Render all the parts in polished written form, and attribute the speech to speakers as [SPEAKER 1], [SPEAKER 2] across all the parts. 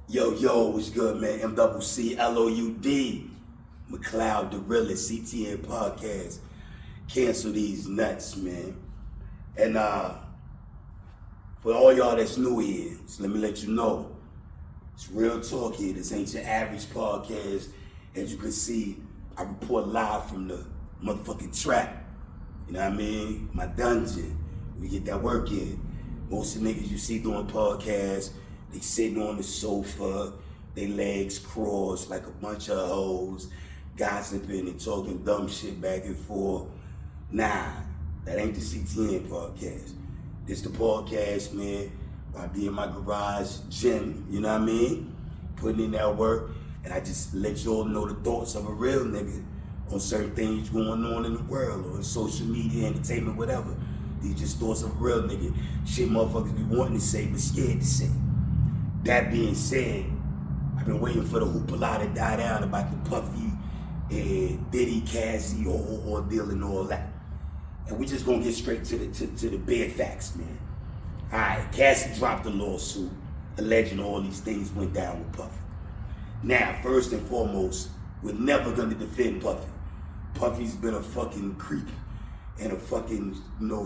[SPEAKER 1] Yo, what's good, man? MCCLOUD, McLeod the realest, CTN podcast. Cancel these nuts, man. And for all y'all that's new here, so let me let you know, it's real talk here. This ain't your average podcast. As you can see, I report live from the motherfucking trap. You know what I mean? My dungeon. We get that work in. Most of the niggas you see doing podcasts, they sitting on the sofa, they legs crossed like a bunch of hoes, gossiping and talking dumb shit back and forth. Nah, that ain't the CTN podcast. This the podcast, man, where I be in my garage gym, you know what I mean? Putting in that work, and I just let you all know the thoughts of a real nigga on certain things going on in the world or in social media, entertainment, whatever. These just thoughts of a real nigga. Shit motherfuckers be wanting to say but scared to say. That being said, I've been waiting for the hoopla to die down about the Puffy and Diddy, Cassie, ordeal and all that. And we just gonna get straight to the bare facts, man. All right, Cassie dropped a lawsuit alleging all these things went down with Puffy. Now, first and foremost, we're never gonna defend Puffy. Puffy's been a fucking creep and a fucking,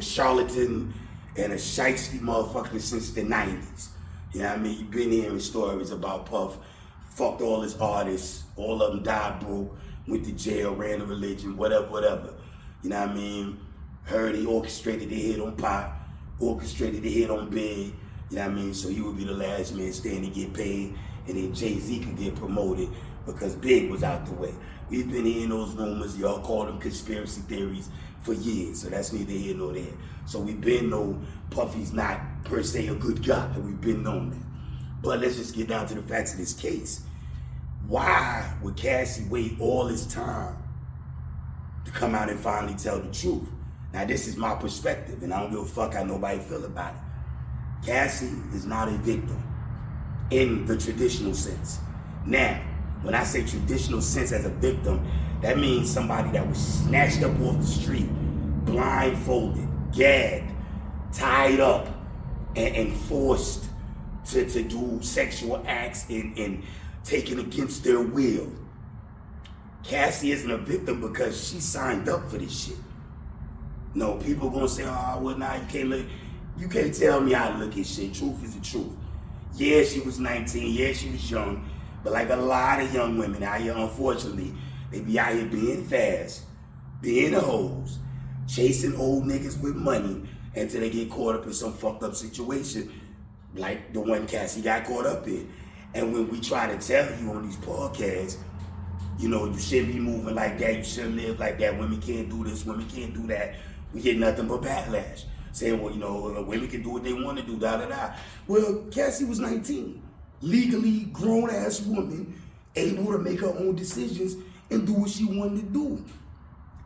[SPEAKER 1] charlatan and a shiesty motherfucker since the 90s. You know what I mean? You've been hearing stories about Puff, fucked all his artists, all of them died broke, went to jail, ran a religion, whatever. You know what I mean? Heard he orchestrated the hit on Pop, orchestrated the hit on Big, you know what I mean? So he would be the last man standing to get paid, and then Jay-Z could get promoted because Big was out the way. We've been hearing those rumors, y'all call them conspiracy theories for years, so that's neither here nor there. So we've been known Puffy's not per se a good guy, and we've been known that. But let's just get down to the facts of this case. Why would Cassie wait all this time to come out and finally tell the truth? Now this is my perspective, and I don't give a fuck how nobody feel about it. Cassie is not a victim in the traditional sense. Now, when I say traditional sense as a victim, that means somebody that was snatched up off the street, blindfolded, gagged, tied up, and forced to do sexual acts and taken against their will. Cassie isn't a victim because she signed up for this shit. No, people gonna say, oh, well, nah, you can't tell me how to look at shit. Truth is the truth. Yeah, she was 19, yeah, she was young, but like a lot of young women out here, unfortunately, they be out here being fast, being the hoes, chasing old niggas with money until they get caught up in some fucked up situation like the one Cassie got caught up in. And when we try to tell you on these podcasts, you shouldn't be moving like that, you shouldn't live like that, women can't do this, women can't do that, we get nothing but backlash. Saying, well, women can do what they want to do, da-da-da. Well, Cassie was 19, legally grown-ass woman, able to make her own decisions and do what she wanted to do.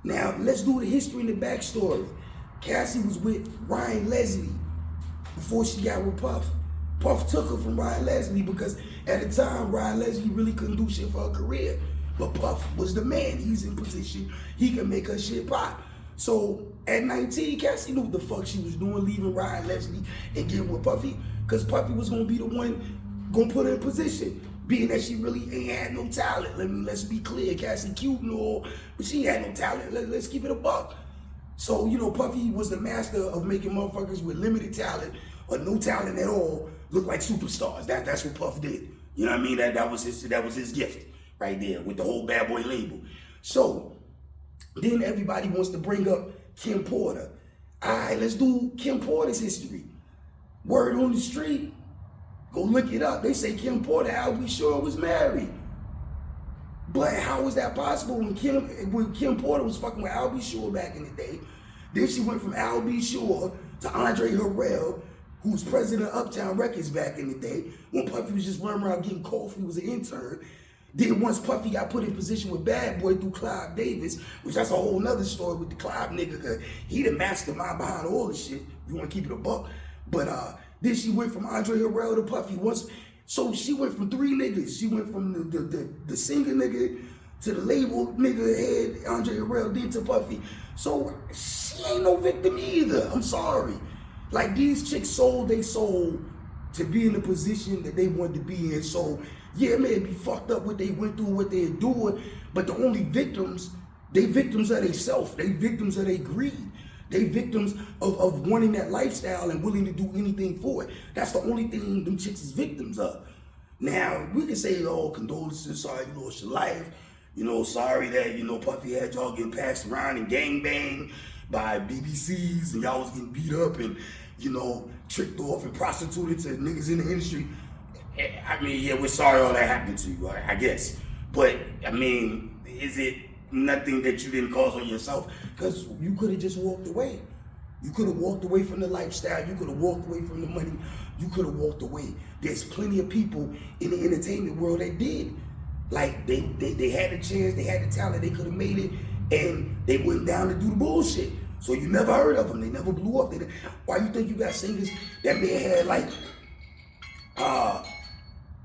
[SPEAKER 1] Now, let's do the history and the backstory. Cassie was with Ryan Leslie before she got with Puff. Puff took her from Ryan Leslie because at the time, Ryan Leslie really couldn't do shit for her career. But Puff was the man. He's in position. He can make her shit pop. So at 19, Cassie knew what the fuck she was doing, leaving Ryan Leslie and getting with Puffy, because Puffy was gonna be the one gonna put her in position, being that she really ain't had no talent. Let's be clear, Cassie cute and all, but she had no talent. Let's keep it a buck. So, Puffy was the master of making motherfuckers with limited talent or no talent at all look like superstars. That's what Puff did. You know what I mean? That was his gift right there with the whole Bad Boy label. So then everybody wants to bring up Kim Porter. All right, let's do Kim Porter's history. Word on the street, go look it up. They say Kim Porter, Al B. Sure was married. But how was that possible when Kim Porter was fucking with Al B. Sure back in the day? Then she went from Al B. Sure to Andre Harrell, who was president of Uptown Records back in the day, when Puffy was just running around getting coffee, he was an intern. Then once Puffy got put in position with Bad Boy through Clive Davis, which that's a whole nother story with the Clive nigga, cause he the mastermind behind all this shit. You wanna keep it a buck. But then she went from Andre Harrell to Puffy. So she went from three niggas. She went from the singer nigga to the label nigga head, Andre Harrell, then to Puffy. So she ain't no victim either. I'm sorry. Like, these chicks sold they soul to be in the position that they wanted to be in. So yeah, it may be fucked up what they went through, what they're doing, but the only victims, they victims of themselves. They victims of their greed. They victims of wanting that lifestyle and willing to do anything for it. That's the only thing them chicks is victims of. Now, we can say, oh, condolences, sorry you lost your life. You know, sorry that, you know, Puffy had y'all getting passed around and gangbanged by BBCs and y'all was getting beat up and, you know, tricked off and prostituted to niggas in the industry. I mean, yeah, we're sorry all that happened to you, I guess. But, I mean, is it nothing that you didn't cause on yourself? Because you could have just walked away. You could have walked away from the lifestyle. You could have walked away from the money. You could have walked away. There's plenty of people in the entertainment world that did. Like, they had the chance, they had the talent, they could have made it, and they went down to do the bullshit. So you never heard of them. They never blew up. Why you think you got singers that may have had, like,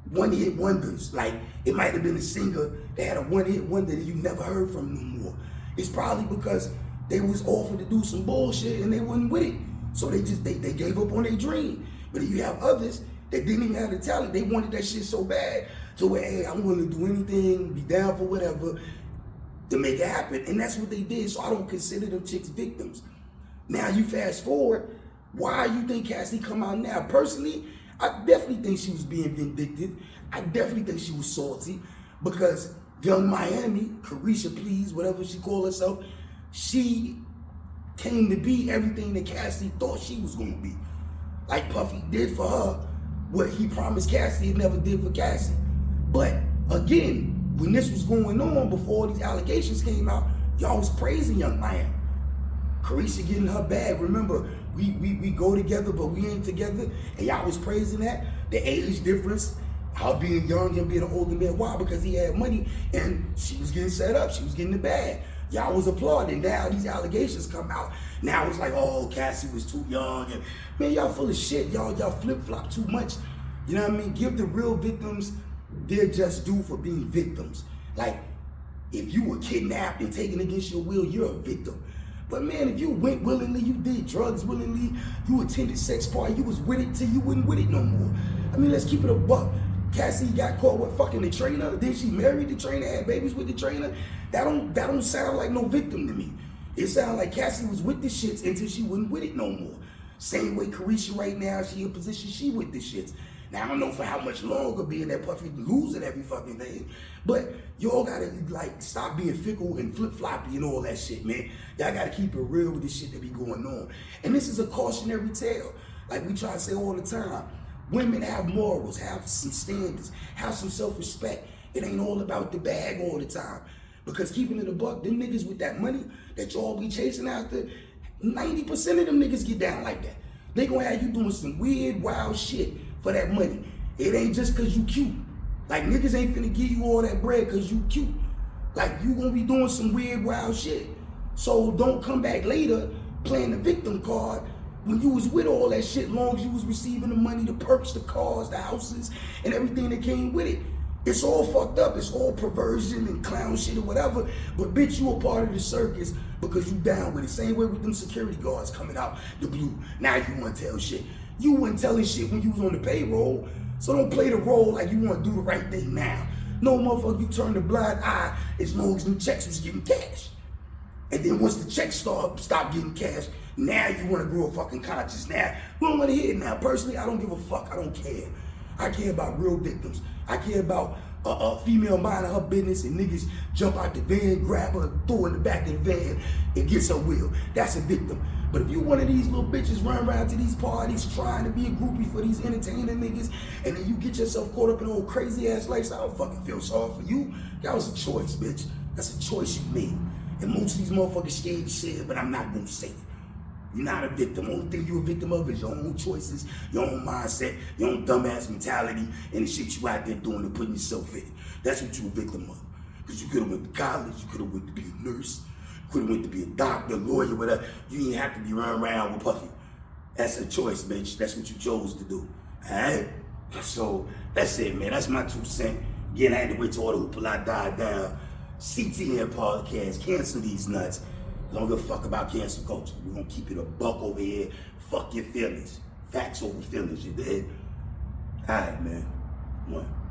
[SPEAKER 1] one-hit wonders? Like, it might have been a singer that had a one-hit wonder that you never heard from no more. It's probably because they was offered to do some bullshit and they wasn't with it. So they gave up on their dream. But if you have others that didn't even have the talent, they wanted that shit so bad to where, hey, I'm willing to do anything, be down for whatever to make it happen. And that's what they did. So I don't consider them chicks victims. Now you fast forward, why you think Cassie come out now? Personally, I definitely think she was being vindictive. I definitely think she was salty because Young Miami, Caresha Please, whatever she called herself, she came to be everything that Cassie thought she was going to be. Like Puffy did for her what he promised Cassie and never did for Cassie. But again, when this was going on, before these allegations came out, y'all was praising Young Miami. Caresha getting her bag. Remember, we go together, but we ain't together. And y'all was praising that. The age difference, her being young and being an older man. Why? Because he had money and she was getting set up. She was getting the bag. Y'all was applauding. Now these allegations come out. Now it's like, oh, Cassie was too young. And man, y'all full of shit. Y'all flip-flop too much. You know what I mean? Give the real victims their just due for being victims. Like, if you were kidnapped and taken against your will, you're a victim. But man, if you went willingly, you did drugs willingly, you attended sex party, you was with it till you wasn't with it no more. I mean, let's keep it a buck. Cassie got caught with fucking the trainer, then she married the trainer, had babies with the trainer. That don't sound like no victim to me. It sounds like Cassie was with the shits until she wasn't with it no more. Same way Caresha right now, she in position, she with the shits. Now, I don't know for how much longer being that Puffy losing every fucking thing, but y'all gotta, like, stop being fickle and flip-floppy and all that shit, man. Y'all gotta keep it real with this shit that be going on. And this is a cautionary tale. Like we try to say all the time, women have morals, have some standards, have some self-respect. It ain't all about the bag all the time. Because keeping it a buck, them niggas with that money that y'all be chasing after, 90% of them niggas get down like that. They gonna have you doing some weird, wild shit for that money. It ain't just cause you cute. Like, niggas ain't finna give you all that bread cause you cute. Like, you gonna be doing some weird, wild shit. So don't come back later playing the victim card when you was with all that shit, long as you was receiving the money, the perks, the cars, the houses, and everything that came with it. It's all fucked up. It's all perversion and clown shit or whatever. But bitch, you a part of the circus because you down with it. Same way with them security guards coming out the blue. Now you wanna tell shit. You wasn't telling shit when you was on the payroll. So don't play the role like you wanna do the right thing now. No motherfucker, you turn the blind eye as long as them checks was getting cash. And then once the checks stop getting cash, now you wanna grow a fucking conscience. Now, we don't wanna hear it now. Personally, I don't give a fuck, I don't care. I care about real victims. I care about a female minding her business and niggas jump out the van, grab her, throw her in the back of the van, and gets her will. That's a victim. But if you one of these little bitches run around to these parties trying to be a groupie for these entertaining niggas, and then you get yourself caught up in old crazy ass lifestyle, I don't fucking feel sorry for you. That was a choice, bitch. That's a choice you made. And most of these motherfuckers scared to say it, but I'm not gonna say it. You're not a victim. Only thing you're a victim of is your own choices, your own mindset, your own dumbass mentality, and the shit you out there doing and putting yourself in. That's what you're a victim of. Because you could have went to college, you could have went to be a nurse, could have went to be a doctor, lawyer, whatever. You didn't have to be running around with Puffy. That's a choice, bitch. That's what you chose to do. Alright? So that's it, man. That's my 2 cents. Again, I had to wait till all the hoopla died down. CTN podcast, cancel these nuts. Don't give a fuck about cancel culture. We're gonna keep it a buck over here. Fuck your feelings. Facts over feelings, you dig? All right, man. One.